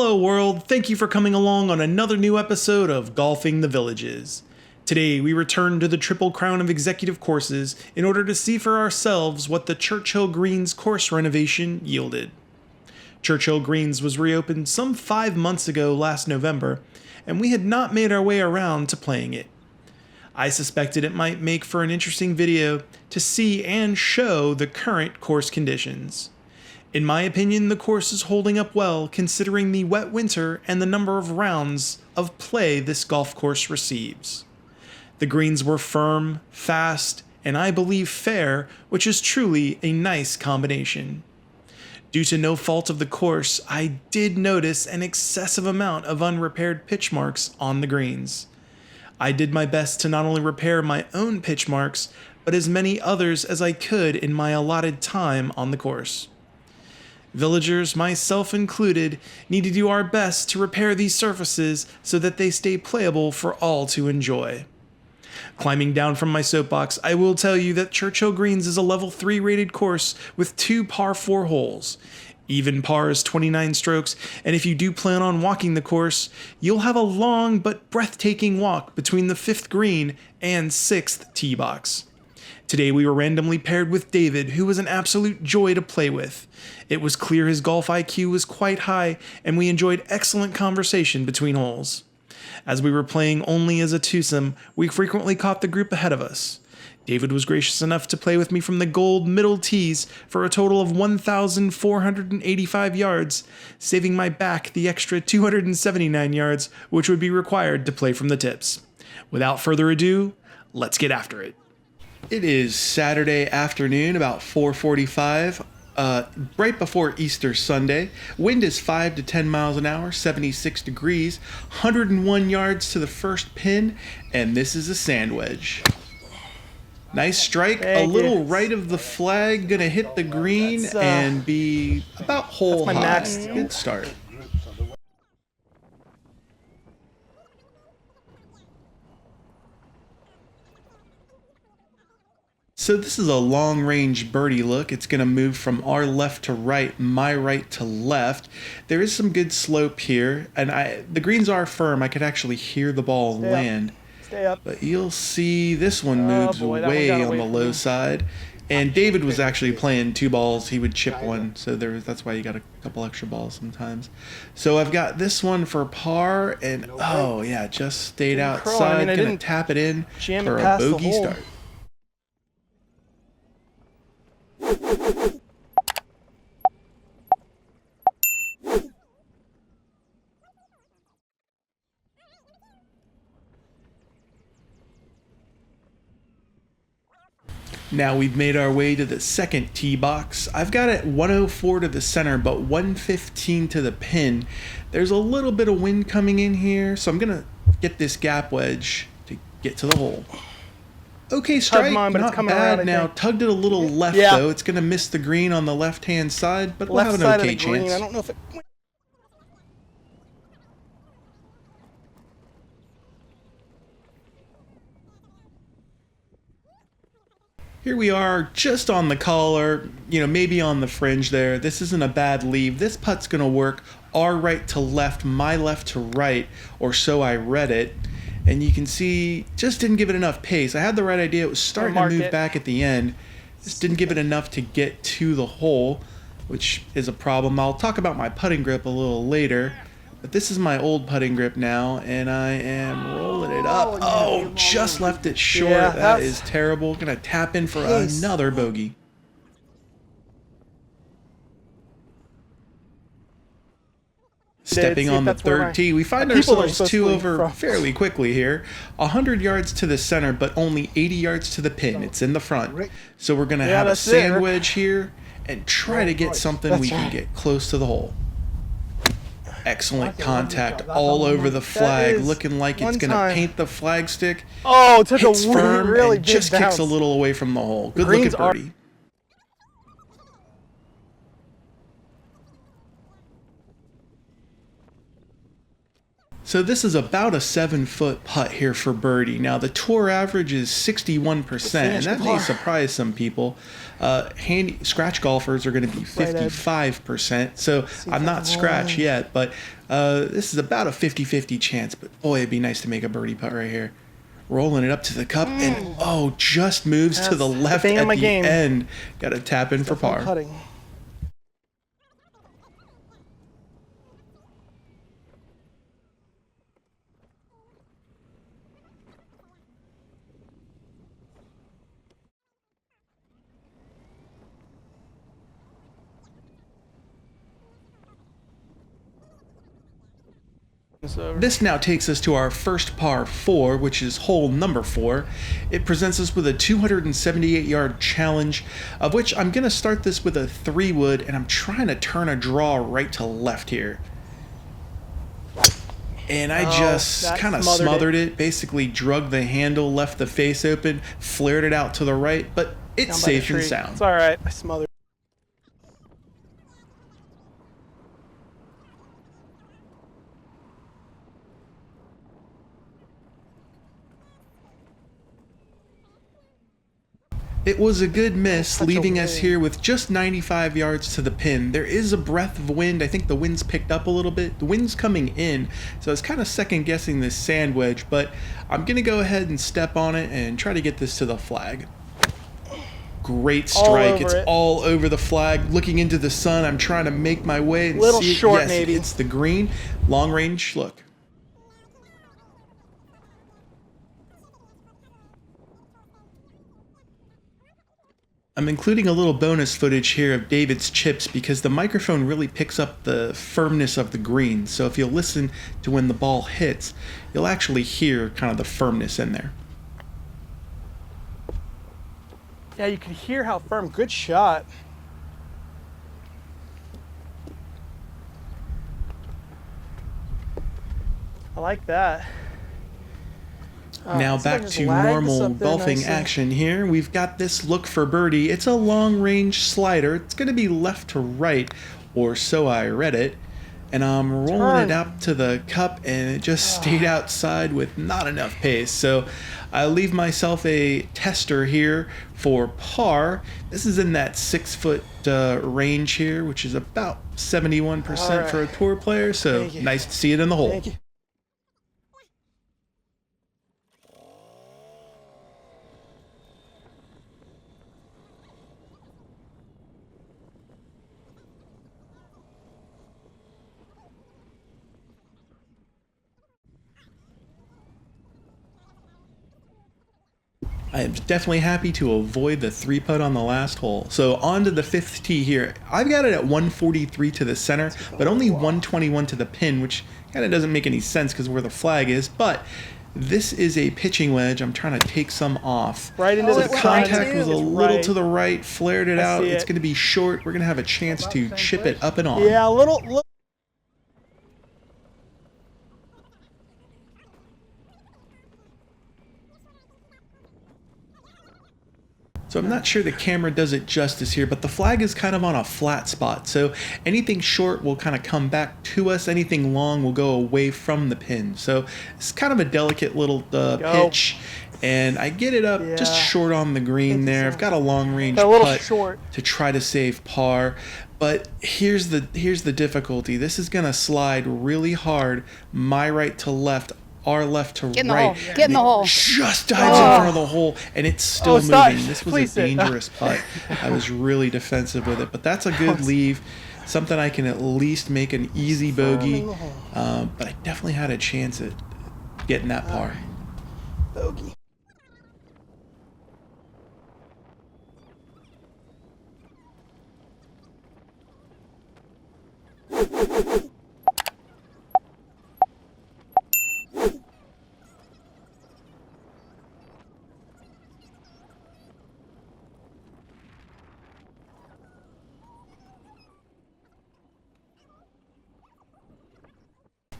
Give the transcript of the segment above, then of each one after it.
Hello world, thank you for coming along on another new episode of Golfing the Villages. Today we return to the Triple Crown of Executive Courses in order to see for ourselves what the Churchill Greens course renovation yielded. Churchill Greens was reopened some 5 months ago last November, and we had not made our way around to playing it. I suspected it might make for an interesting video to see and show the current course conditions. In my opinion, the course is holding up well considering the wet winter and the number of rounds of play this golf course receives. The greens were firm, fast, and I believe fair, which is truly a nice combination. Due to no fault of the course, I did notice an excessive amount of unrepaired pitch marks on the greens. I did my best to not only repair my own pitch marks, but as many others as I could in my allotted time on the course. Villagers, myself included, need to do our best to repair these surfaces so that they stay playable for all to enjoy. Climbing down from my soapbox, I will tell you that Churchill Greens is a level 3 rated course with 2 par 4 holes. Even par is 29 strokes, and if you do plan on walking the course, you'll have a long but breathtaking walk between the 5th green and 6th tee box. Today we were randomly paired with David, who was an absolute joy to play with. It was clear his golf IQ was quite high, and we enjoyed excellent conversation between holes. As we were playing only as a twosome, we frequently caught the group ahead of us. David was gracious enough to play with me from the gold middle tees for a total of 1,485 yards, saving my back the extra 279 yards which would be required to play from the tips. Without further ado, let's get after it. It is Saturday afternoon, about 4:45, right before Easter Sunday. Wind is 5 to 10 miles an hour, 76 degrees, 101 yards to the first pin, and this is a sand wedge. Nice strike, a little right of the flag, gonna hit the green and be about hole high. Good start. So this is a long-range birdie look. It's going to move from our left to right, my right to left. There is some good slope here, and the greens are firm. I could actually hear the ball land. Stay up. But you'll see this one moves way on the low side. And David was actually playing 2 balls. He would chip one, so that's why you got a couple extra balls sometimes. So I've got this one for par, and oh yeah, just stayed outside. Gonna tap it in for a bogey start. Now we've made our way to the second tee box. I've got it 104 to the center, but 115 to the pin. There's a little bit of wind coming in here, so I'm gonna get this gap wedge to get to the hole. Okay, strike, not bad. Now tugged it a little left though. It's gonna miss the green on the left-hand side, but we'll have an okay chance. I don't know if it... Here we are, just on the collar, maybe on the fringe there. This isn't a bad leave. This putt's gonna work our right to left, my left to right, or so I read it. And you can see, just didn't give it enough pace. I had the right idea. It was starting to move back at the end. Just didn't give it enough to get to the hole, which is a problem. I'll talk about my putting grip a little later. But this is my old putting grip now, and I am rolling it up. Oh, just left it short. Yeah, that is terrible. Gonna tap in for another bogey. Stepping on the third tee, we find ourselves 2 over fairly quickly here. 100 yards to the center, but only 80 yards to the pin. It's in the front. So we're gonna have a sand wedge here and try to get something we can get close to the hole. Excellent contact all over the flag, looking like it's going to paint the flag stick. Oh, it took hits a firm really and big just bounce. kicks a little away from the hole. Good look at birdie. So this is about a 7-foot putt here for birdie. Now the tour average is 61%, and that may surprise some people. Handy scratch golfers are going to be 55%. So I'm not scratch yet, but this is about a 50-50 chance. But boy, it'd be nice to make a birdie putt right here. Rolling it up to the cup, and just moves to the left at the end. Got to tap in for par. Putting. This now takes us to our first par 4, which is hole number 4. It presents us with a 278-yard challenge, of which I'm going to start this with a 3-wood, and I'm trying to turn a draw right to left here. And I just kind of smothered it, basically drug the handle, left the face open, flared it out to the right, but it's safe and sound. It's all right, I smothered. It was a good miss, leaving us here with just 95 yards to the pin. There is a breath of wind. I think the wind's picked up a little bit. The wind's coming in, so I was kind of second guessing this sand wedge, but I'm going to go ahead and step on it and try to get this to the flag. Great strike. It's all over the flag. Looking into the sun, I'm trying to make my way and see it. Short, maybe. It's the green. Long range look. I'm including a little bonus footage here of David's chips because the microphone really picks up the firmness of the green. So if you'll listen to when the ball hits, you'll actually hear kind of the firmness in there. Yeah, you can hear how firm. Good shot. I like that. Now back to normal golfing action here. We've got this look for birdie. It's a long range slider. It's going to be left to right, or so I read it. And I'm rolling it up to the cup, and it just stayed outside with not enough pace. So I leave myself a tester here for par. This is in that 6-foot range here, which is about 71% for a tour player. So nice to see it in the hole. Thank you. I am definitely happy to avoid the 3-putt on the last hole. So on to the 5th tee here. I've got it at 143 to the center, but only 121 to the pin, which kind of doesn't make any sense because where the flag is. But this is a pitching wedge. I'm trying to take some off. Right into the contact was a little to the right, flared it out. It's going to be short. We're going to have a chance to chip it up and on. Yeah, a little. So I'm not sure the camera does it justice here, but the flag is kind of on a flat spot. So anything short will kind of come back to us. Anything long will go away from the pin. So it's kind of a delicate little pitch. And I get it up just short on the green there. I've got a long range putt to try to save par. But here's the difficulty. This is going to slide really hard, my right to left, our left to right. Get in the hole. Just dives in front of the hole, and it's still moving. This was a dangerous putt. I was really defensive with it, but that's a good leave. Something I can at least make an easy bogey. But I definitely had a chance at getting that par. Bogey.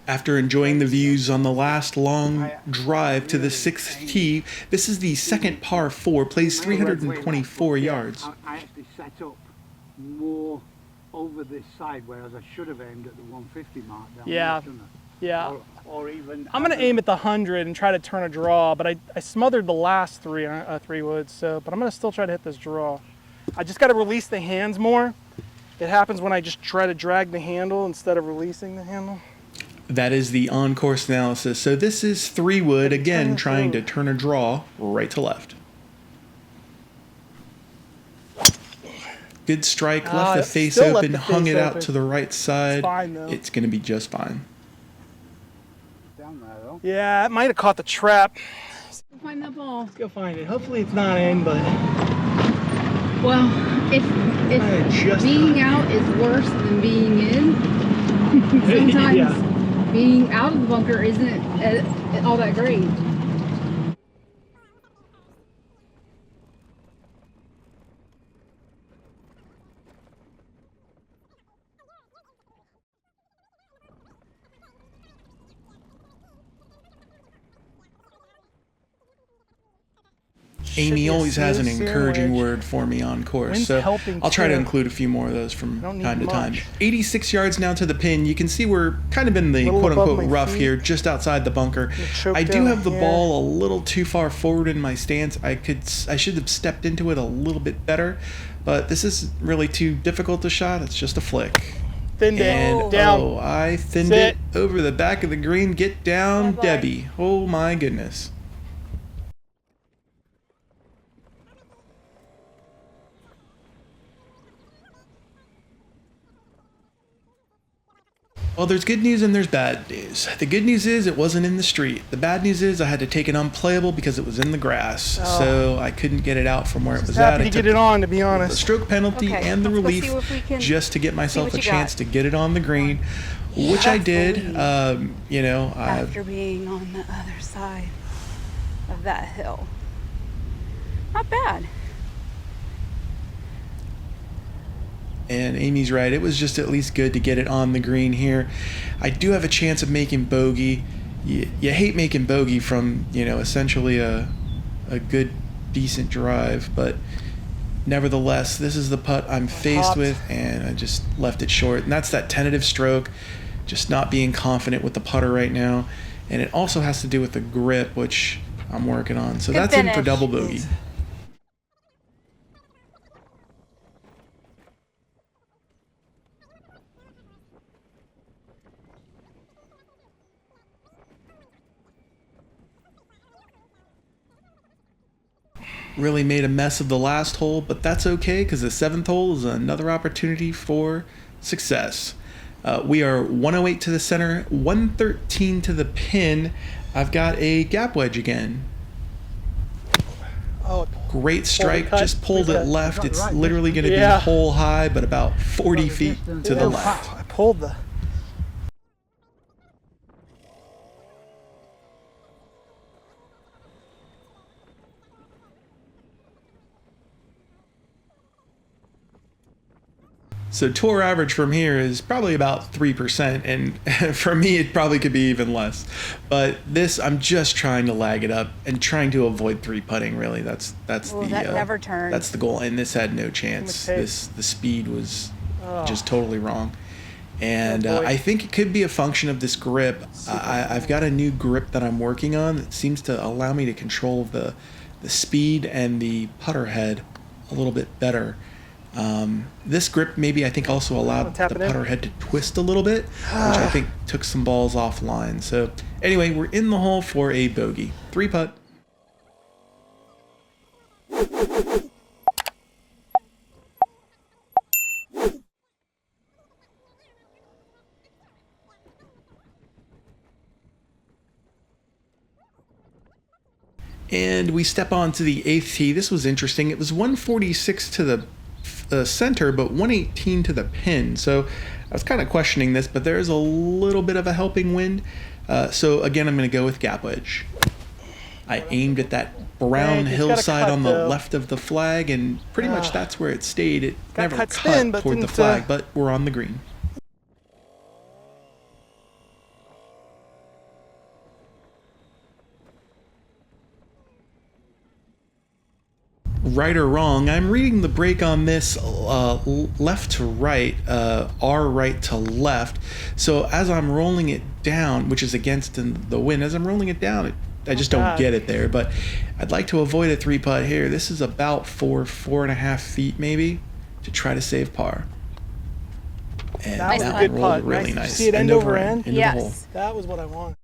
After enjoying the views on the last long drive to the 6th tee, this is the second par 4, plays 324 yards. I actually set up more over this side, whereas I should have aimed at the 150 mark down there, shouldn't I? Yeah. Or even. I'm gonna aim at the 100 and try to turn a draw, but I smothered the last three woods, but I'm gonna still try to hit this draw. I just gotta release the hands more. It happens when I just try to drag the handle instead of releasing the handle. That is the on-course analysis. So this is 3 wood, again, trying to turn a draw right to left. Good strike, left the face open, hung it out to the right side. It's fine, though. It's going to be just fine. Down there, though. Yeah, it might have caught the trap. Find that ball. Let's go find it. Hopefully it's not in, but Well, if being out is worse than being in, sometimes Yeah. being out of the bunker isn't all that great. Amy always has an smooth encouraging sandwich. word for me on course, Wind's so helping I'll try to too. include a few more of those from Don't need time to time. much. 86 yards now to the pin. You can see we're kind of in the Little above quote-unquote my rough feet. here, just outside the bunker. choke I do down have the here. ball a little too far forward in my stance. I should have stepped into it a little bit better, but this is really too difficult to shot. It's just a flick. Thinned it. And Down. I thinned Sit. it over the back of the green. Get down, Bye-bye. Debbie. Oh my goodness. Well, there's good news and there's bad news. The good news is it wasn't in the street. The bad news is I had to take it unplayable because it was in the grass. So I couldn't get it out from where it was at. Happy I to get took it on, to be the honest. stroke penalty Okay, and the let's go see relief if we can just to get myself what a you chance got. to get it on the green, which I did. You know, After being on the other side of that hill. Not bad. and Amy's right. It was just at least good to get it on the green here. I do have a chance of making bogey. You hate making bogey from, you know, essentially a good, decent drive, but nevertheless, this is the putt I'm faced with, and I just left it short. And that's that tentative stroke, just not being confident with the putter right now. And it also has to do with the grip, which I'm working on. So Good that's in for finish. double bogey. Really made a mess of the last hole, but that's okay because the seventh hole is another opportunity for success. We are 108 to the center, 113 to the pin. I've got a gap wedge again. Oh, Great strike, cut. just pulled it Reset. left. It's Right. literally going to Yeah. be hole high, but about 40 feet to the Ooh, left. I pulled the. So tour average from here is probably about 3%, and for me it probably could be even less. But this, I'm just trying to lag it up and trying to avoid three putting. Really, that's Well, the that never turns. that's the goal. And this had no chance. tape. The speed was just totally wrong. And Oh, boy. I think it could be a function of this grip. I've got a new grip that I'm working on that seems to allow me to control the speed and the putter head a little bit better. This grip maybe I think also allowed Tap the it in. putter head to twist a little bit, which I think took some balls offline. So anyway, we're in the hole for a bogey. 3 putt. And we step on to the 8th tee. This was interesting. It was 146 to the center, but 118 to the pin. So I was kind of questioning this, but there's a little bit of a helping wind. So again, I'm going to go with gap wedge. I aimed at that brown Dang, it's gotta hillside cut, on the though. left of the flag, and pretty much that's where it stayed. It Got never cut cut spin, but toward the didn't, flag, but we're on the green. right or wrong, I'm reading the break on this left to right, R right to left. So as I'm rolling it down, which is against the wind, as I'm rolling it down, I just don't get it there. But I'd like to avoid a 3-putt here. This is about 4.5 feet maybe to try to save par. And That was a one good rolled putt. really Nice. nice. See it end over end? Into the hole. Yes. That was what I wanted.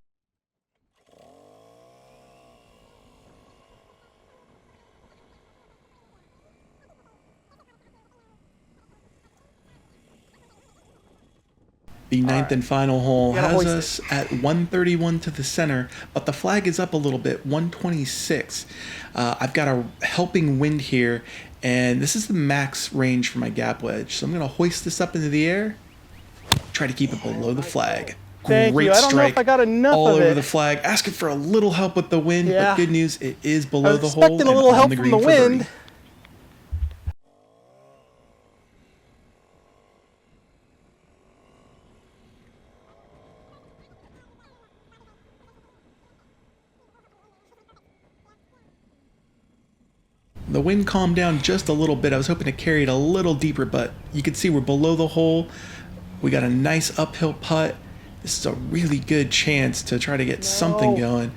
The ninth and final hole You gotta has hoist us at 131 to the center, but the flag is up a little bit, 126. I've got a helping wind here, and this is the max range for my gap wedge. So I'm going to hoist this up into the air, try to keep it below the flag. Thank Great you. I don't know strike if I got enough all of over it. the flag. Asking for a little help with the wind, Yeah. but good news, it is I below was the hole and expecting a little on help the from green the for wind. birdie. The wind calmed down just a little bit. I was hoping to carry it a little deeper, but you can see we're below the hole. We got a nice uphill putt. This is a really good chance to try to get something going.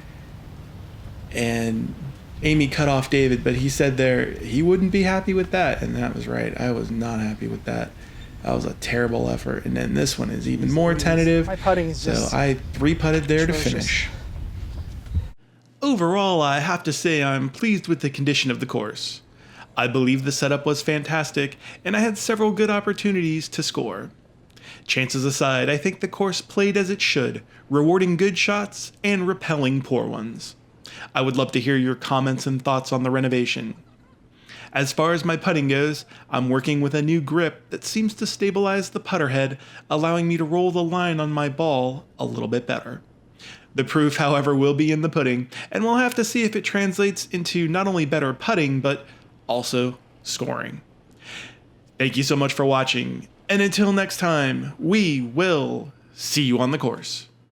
And Amy cut off David, but he said there he wouldn't be happy with that, and that was right. I was not happy with that. That was a terrible effort. And then this one is even more tentative. My putting is So just I 3-putted there to atrocious. finish. Overall, I have to say I'm pleased with the condition of the course. I believe the setup was fantastic, and I had several good opportunities to score. Chances aside, I think the course played as it should, rewarding good shots and repelling poor ones. I would love to hear your comments and thoughts on the renovation. As far as my putting goes, I'm working with a new grip that seems to stabilize the putter head, allowing me to roll the line on my ball a little bit better. The proof, however, will be in the pudding, and we'll have to see if it translates into not only better putting, but also scoring. Thank you so much for watching, and until next time, we will see you on the course.